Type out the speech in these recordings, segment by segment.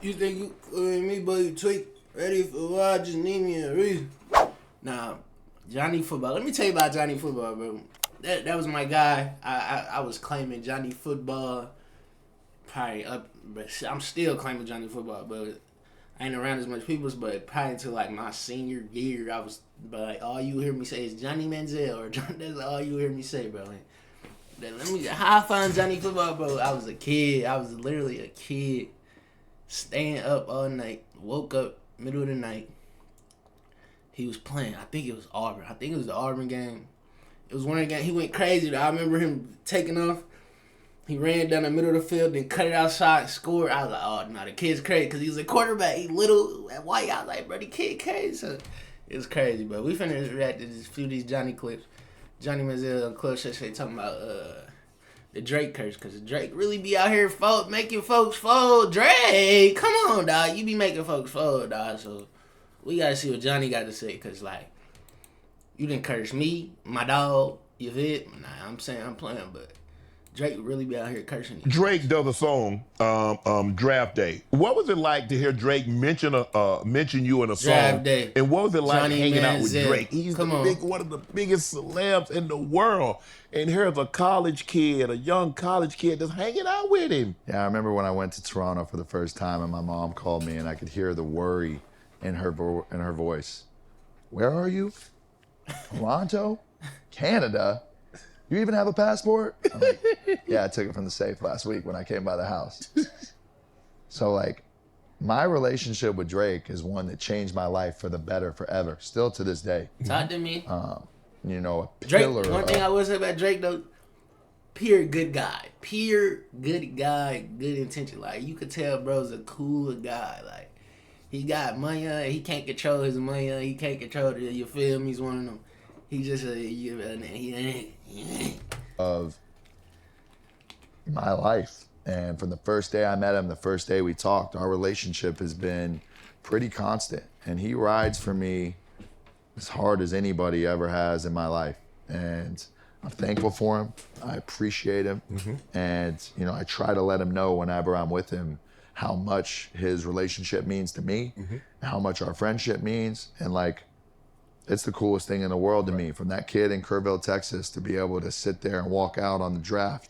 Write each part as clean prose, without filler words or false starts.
You think you me, but you tweak? Ready for what? Just need me a reason. Nah, Johnny Football. Let me tell you about Johnny Football, bro. That was my guy. I was claiming Johnny Football. Probably up, but I'm still claiming Johnny Football, but I ain't around as much people. But probably until like my senior year, I was. But like, all you hear me say is Johnny Manziel, or that's all you hear me say, bro. Then how I found Johnny Football, bro. I was a kid. I was literally a kid, staying up all night. Woke up middle of the night. He was playing. I think it was Auburn. I think it was the Auburn game. It was one of the games. He went crazy, though. I remember him taking off. He ran down the middle of the field, then cut it outside, scored. I was like, oh, no, the kid's crazy, because he was a quarterback. He little and white. I was like, bro, the kid crazy. So it was crazy, but we finna react to just a few of these Johnny clips. Johnny Manziel and Club Shay talking about the Drake curse, because Drake really be out here making folks fold. Drake, come on, dog. You be making folks fold, dog. So we got to see what Johnny got to say, because, like, you didn't curse me, my dog, you feel? Nah, I'm saying I'm playing, but Drake really be out here cursing you. Drake does a song, Draft Day. What was it like to hear Drake mention you in a song? Draft Day. And what was it like Johnny hanging out with Manziel. Drake? He's one of the biggest celebs in the world. And here's a college kid, a young college kid that's hanging out with him. Yeah, I remember when I went to Toronto for the first time and my mom called me and I could hear the worry in her voice. Where are you? Toronto? Canada? You even have a passport? I'm like, yeah, I took it from the safe last week when I came by the house. So, like, my relationship with Drake is one that changed my life for the better forever, still to this day. Talk to me. You know, a Drake, pillar. one thing I will say about Drake, though, pure good guy. Pure good guy, good intention. Like, you could tell bro's a cool guy. Like, he got money, he can't control his money, he can't control it, you feel me? He's one of them. He just of my life. And from the first day I met him, the first day we talked, our relationship has been pretty constant. And he rides for me as hard as anybody ever has in my life. And I'm thankful for him. I appreciate him. Mm-hmm. And, you know, I try to let him know whenever I'm with him how much his relationship means to me, mm-hmm. and how much our friendship means. And, like, it's the coolest thing in the world to me, from that kid in Kerrville, Texas, to be able to sit there and walk out on the draft,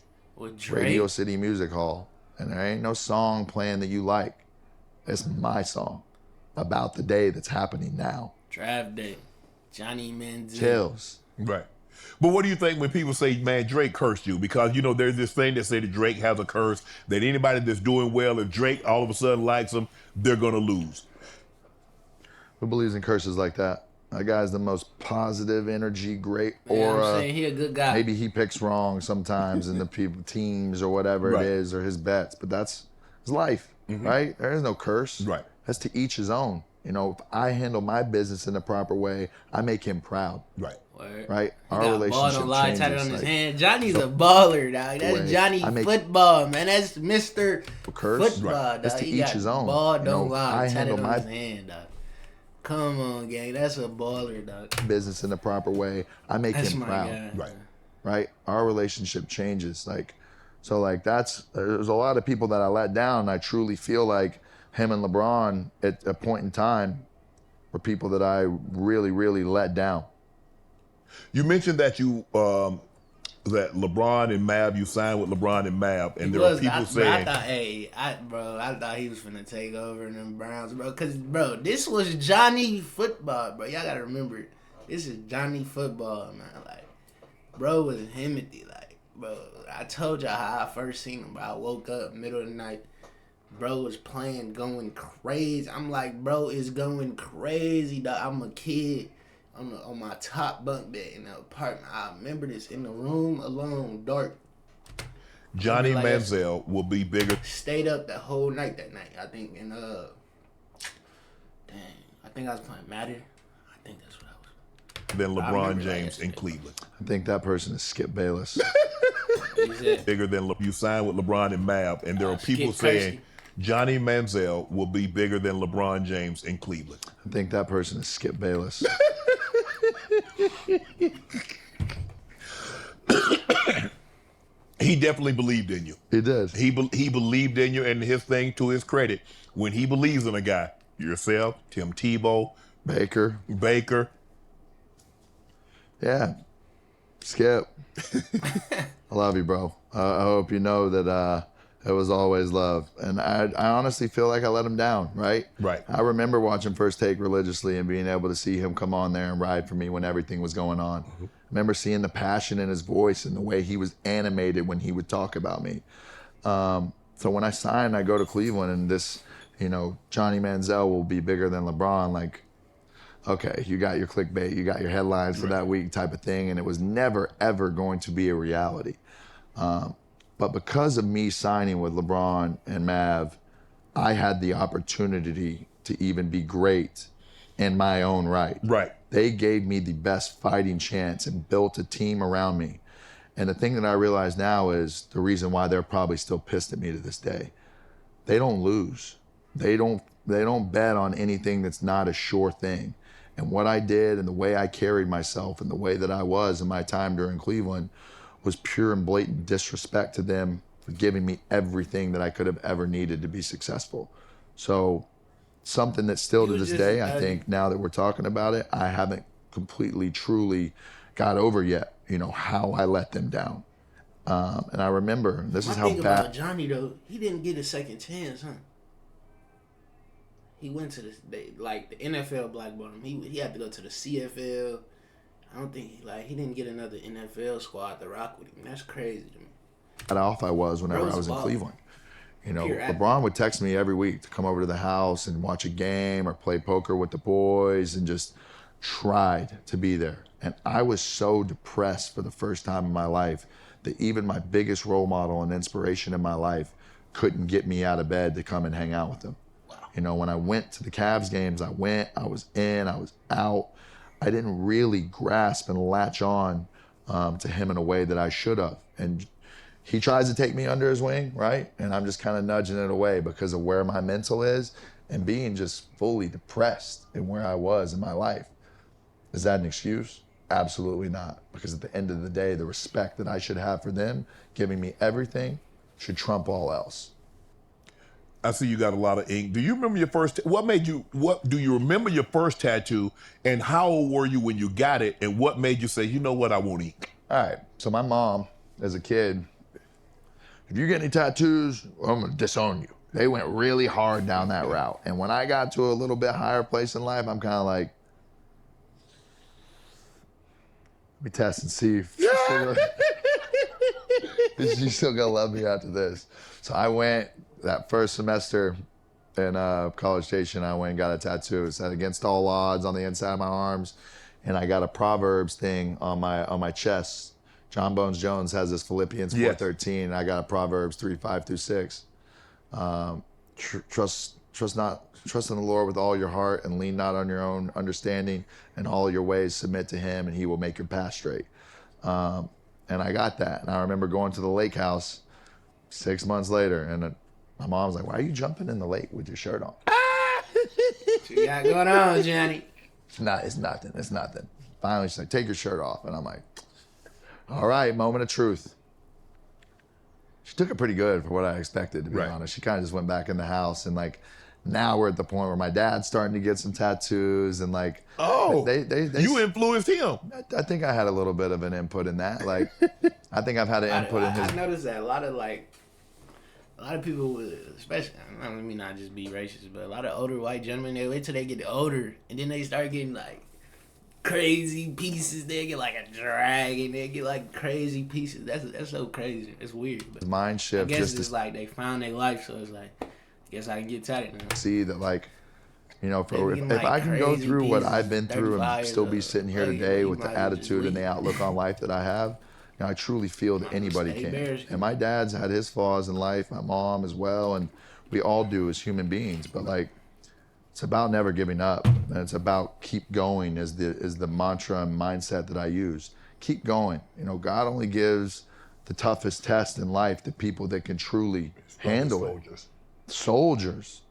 Radio City Music Hall, and there ain't no song playing that you like. It's my song about the day that's happening now. Draft day. Johnny Manziel. Chills. Right. But what do you think when people say, man, Drake cursed you? Because, you know, there's this thing that say that Drake has a curse, that anybody that's doing well, if Drake all of a sudden likes him, they're going to lose. Who believes in curses like that? That guy's the most positive energy, great aura. Yeah, I'm saying he a good guy. Maybe he picks wrong sometimes in the teams or whatever right. it is, or his bets, but that's his life, mm-hmm. right? There is no curse. Right. That's to each his own. You know, if I handle my business in the proper way, I make him proud. Right. Word. Right? He Our got relationship ball don't lie changes. tatted on his like, hand. Johnny's a baller, dog. That's Johnny Football, man. That's Mr. Curse? Football, Right. dog. That's to he each his own. Ball don't you know, lie I tatted handle on my his hand, dog. Come on, gang. That's a baller, dog. business in the proper way. I make That's him my proud. guy. Right. Right? Our relationship changes. There's a lot of people that I let down. And I truly feel like him and LeBron at a point in time were people that I really, really let down. You mentioned that that LeBron and Mab, you signed with LeBron and Mab, and there are people saying... I thought he was finna take over in them Browns, bro. Because, bro, this was Johnny Football, bro. Y'all got to remember, this is Johnny Football, man. Like, bro was Himothy. Like, bro, I told y'all how I first seen him, bro. I woke up middle of the night. Bro was playing, going crazy. I'm like, bro is going crazy, dog. I'm a kid. On my top bunk bed in the apartment. I remember this in the room alone, dark. Johnny Manziel will be bigger. Stayed up the whole night that night, I think. And I think I was playing Madden. I think that's what I was. Than LeBron James in Cleveland. I think that person is Skip Bayless. Bigger than you signed with LeBron and Mab, and there are people saying Johnny Manziel will be bigger than LeBron James in Cleveland. I think that person is Skip Bayless. He definitely believed in you. He did. He believed in you, and his thing, to his credit, when he believes in a guy, yourself, Tim Tebow, Baker. Yeah. Skip. I love you, bro. I hope you know that it was always love. And I honestly feel like I let him down, right? Right. I remember watching First Take religiously and being able to see him come on there and ride for me when everything was going on. I remember seeing the passion in his voice and the way he was animated when he would talk about me. So when I sign, I go to Cleveland, and this, Johnny Manziel will be bigger than LeBron. Like, okay, you got your clickbait, you got your headlines for that week type of thing, and it was never, ever going to be a reality. But because of me signing with LeBron and Mav, I had the opportunity to even be great in my own right. Right. They gave me the best fighting chance and built a team around me. And the thing that I realize now is the reason why they're probably still pissed at me to this day. They don't lose. They don't bet on anything that's not a sure thing. And what I did and the way I carried myself and the way that I was in my time during Cleveland was pure and blatant disrespect to them for giving me everything that I could have ever needed to be successful. So something that still to this day, I think now that we're talking about it, I haven't completely, truly got over yet, how I let them down. And I remember, this is how bad. About Johnny, though, he didn't get a second chance, huh? He went to the NFL blackballed him. He had to go to the CFL. I don't think he didn't get another NFL squad to rock with him. That's crazy to me. How off I was whenever I was in Cleveland. LeBron would text me every week to come over to the house and watch a game or play poker with the boys and just tried to be there. And I was so depressed for the first time in my life that even my biggest role model and inspiration in my life couldn't get me out of bed to come and hang out with them. Wow. When I went to the Cavs games, I was in, I was out. I didn't really grasp and latch on to him in a way that I should have. And he tries to take me under his wing, right? And I'm just kind of nudging it away because of where my mental is and being just fully depressed in where I was in my life. Is that an excuse? Absolutely not. Because at the end of the day, the respect that I should have for them, giving me everything, should trump all else. I see you got a lot of ink. Do you remember your first, do you remember your first tattoo, and how old were you when you got it, and what made you say, you know what, I want ink? All right, so my mom, as a kid, if you get any tattoos, I'm gonna disown you. They went really hard down that route. And when I got to a little bit higher place in life, I'm kind of like, let me test and see if she's still gonna love me after this. So I went, that first semester in College Station, I went and got a tattoo. It said "Against all odds" on the inside of my arms, and I got a Proverbs thing on my chest. John Bones Jones has this Philippians 4:13. I got a Proverbs 3:5-6. Trust in the Lord with all your heart and lean not on your own understanding. In all your ways submit to Him, and He will make your path straight. And I got that. And I remember going to the lake house 6 months later, and my mom was like, "Why are you jumping in the lake with your shirt on?" What you got going on, Johnny? It's nothing. Finally, she's like, "Take your shirt off." And I'm like, all right, moment of truth. She took it pretty good for what I expected, to be honest. She kind of just went back in the house, and now we're at the point where my dad's starting to get some tattoos, and you influenced him. I think I had a little bit of an input in that. I think I've had an input in his. I noticed that a lot of people, especially, I mean, not just be racist, but a lot of older white gentlemen, they wait till they get older, and then they start getting crazy pieces. They get a dragon. They get crazy pieces. That's so crazy. It's weird. But mind shift. I guess it's they found their life, so it's I guess I can get tatted now. See that if I can go through what I've been through and still be sitting here today with the attitude and the outlook on life that I have, I truly feel that anybody can. And my dad's had his flaws in life, my mom as well, and we all do as human beings. But it's about never giving up, and it's about keep going is the mantra and mindset that I use. Keep going. God only gives the toughest test in life to people that can truly handle it. Soldiers.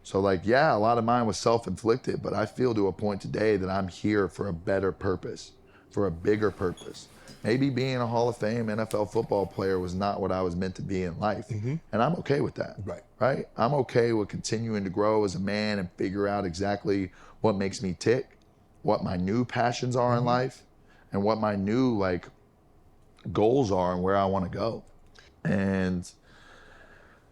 So a lot of mine was self-inflicted, but I feel to a point today that I'm here for a better purpose. for a bigger purpose. Maybe being a Hall of Fame NFL football player was not what I was meant to be in life. And I'm okay with that. Right? I'm okay with continuing to grow as a man and figure out exactly what makes me tick, what my new passions are in life, and what my new like goals are and where I want to go. And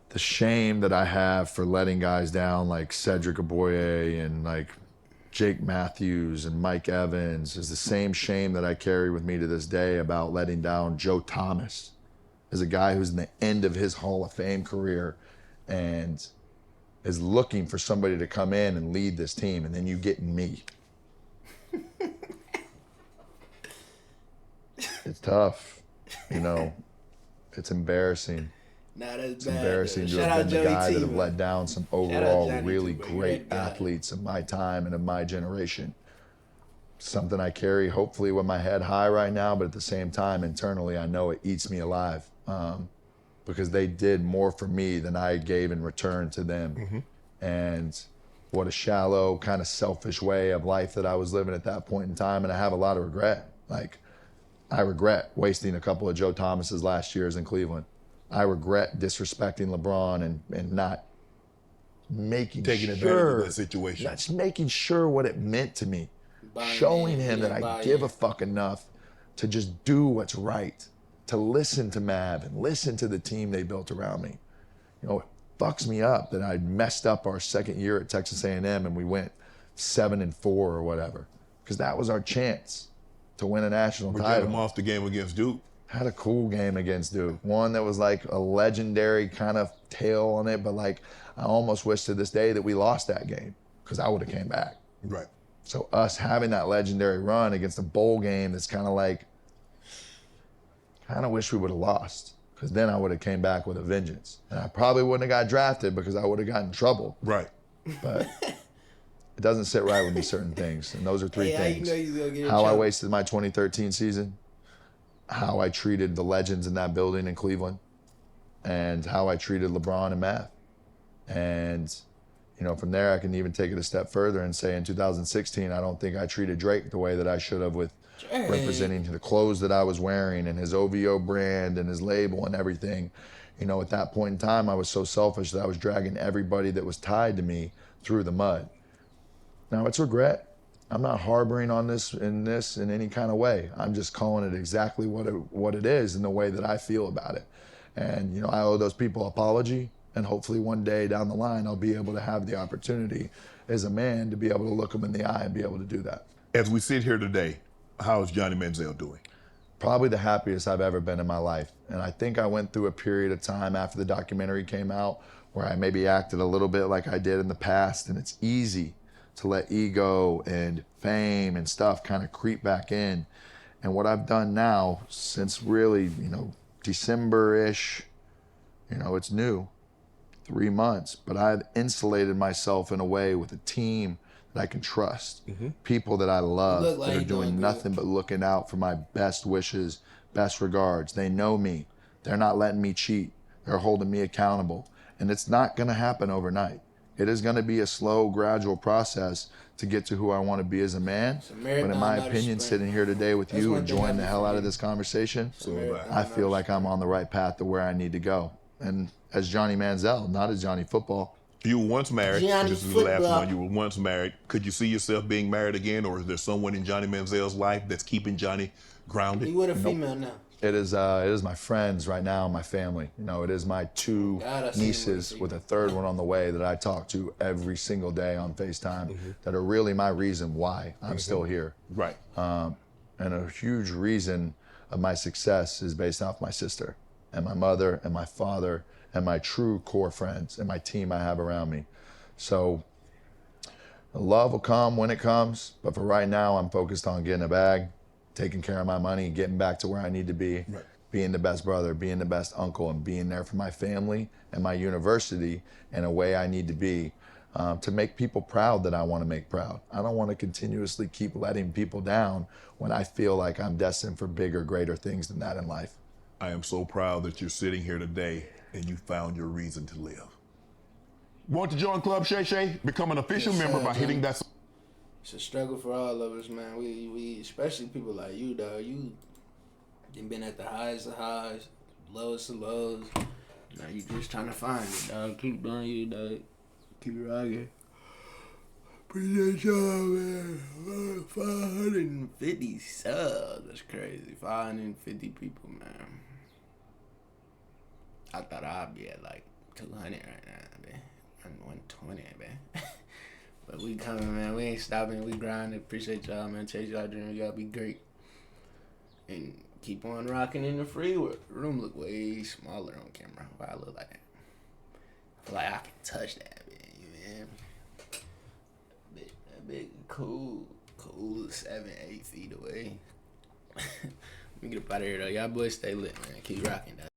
the shame that I have for letting guys down like Cedric Aboye and like Jake Matthews and Mike Evans is the same shame that I carry with me to this day about letting down Joe Thomas as a guy who's in the end of his Hall of Fame career and is looking for somebody to come in and lead this team, and then you get me. It's tough, you know. It's embarrassing. Nah, that's It's bad. embarrassing to have been the guy that have let down some overall really great athletes of my time and of my generation. Something I carry hopefully with my head high right now, but at the same time, internally, I know it eats me alive because they did more for me than I gave in return to them. And what a shallow, kind of selfish way of life that I was living at that point in time. And I have a lot of regret. Like, I regret wasting a couple of Joe Thomas's last years in Cleveland. I regret disrespecting LeBron and not taking advantage of that situation. Not making sure what it meant to me. Showing him that I give a fuck enough to just do what's right, to listen to Mav and listen to the team they built around me. You know, it fucks me up that I messed up our second year at Texas A&M and we went 7-4 or whatever, because that was our chance to win a national title. You had a monster game against Duke. Had a cool game against Duke. One that was like a legendary kind of tale on it, but like I almost wish to this day that we lost that game because I would have came back. Right. So us having that legendary run against a bowl game that's kind of like, kind of wish we would have lost because then I would have came back with a vengeance. And I probably wouldn't have got drafted because I would have gotten in trouble. Right. But it doesn't sit right with me, certain things. And those are three things. How you know he's gonna get How I wasted my 2013 season, how I treated the legends in that building in Cleveland, and how I treated LeBron and Mav. And, you know, from there I can even take it a step further and say in 2016, I don't think I treated Drake the way that I should have with representing the clothes that I was wearing and his OVO brand and his label and everything. You know, at that point in time, I was so selfish that I was dragging everybody that was tied to me through the mud. Now it's regret. I'm not harboring on this in any kind of way. I'm just calling it exactly what it is in the way that I feel about it. And, you know, I owe those people an apology. And hopefully one day down the line, I'll be able to have the opportunity as a man to be able to look them in the eye and be able to do that. As we sit here today, how is Johnny Manziel doing? Probably the happiest I've ever been in my life. And I think I went through a period of time after the documentary came out where I maybe acted a little bit like I did in the past. And it's easy to let ego and fame and stuff kind of creep back in. And what I've done now since really, you know, December-ish, you know, it's new, 3 months, but I've insulated myself in a way with a team that I can trust, people that I love, that are doing nothing but looking out for my best wishes, best regards. They know me. They're not letting me cheat. They're holding me accountable. And it's not gonna happen overnight. It is gonna be a slow, gradual process to get to who I wanna be as a man. But in my opinion, sitting here today with you, enjoying the hell out of this conversation, I feel like I'm on the right path to where I need to go. And as Johnny Manziel, not as Johnny Football. You were once married. Johnny This is the last Football. one. You were once married. Could you see yourself being married again, or is there someone in Johnny Manziel's life that's keeping Johnny grounded? He with a female now. It is my friends right now, my family. You know, it is my two nieces with a third one on the way that I talk to every single day on FaceTime that are really my reason why I'm still here. Right. And a huge reason of my success is based off my sister and my mother and my father and my true core friends and my team I have around me. So the love will come when it comes, but for right now, I'm focused on getting a bag, taking care of my money, getting back to where I need to be, being the best brother, being the best uncle, and being there for my family and my university in a way I need to be to make people proud that I want to make proud. I don't want to continuously keep letting people down when I feel like I'm destined for bigger, greater things than that in life. I am so proud that you're sitting here today and you found your reason to live. Want to join Club Shay Shay? Become an official member by hitting that It's a struggle for all of us, man. We especially people like you, dog. You been at the highest of highs, lowest of lows. Now you just trying to find it, dog. Keep doing you, dog. Keep it rocking. Appreciate y'all, man. 550 subs. That's crazy. 550 people, man. I thought I'd be at like 200 right now, man. I'm 120, man. But we coming, man. We ain't stopping. We grinding. Appreciate y'all, man. Chase y'all dreams. Y'all be great. And keep on rocking in the free room. Look way smaller on camera. Why I look like that? I feel like I can touch that, man. That big, cool, 7, 8 feet away. Let me get up out of here, though. Y'all boys stay lit, man. Keep rocking, though.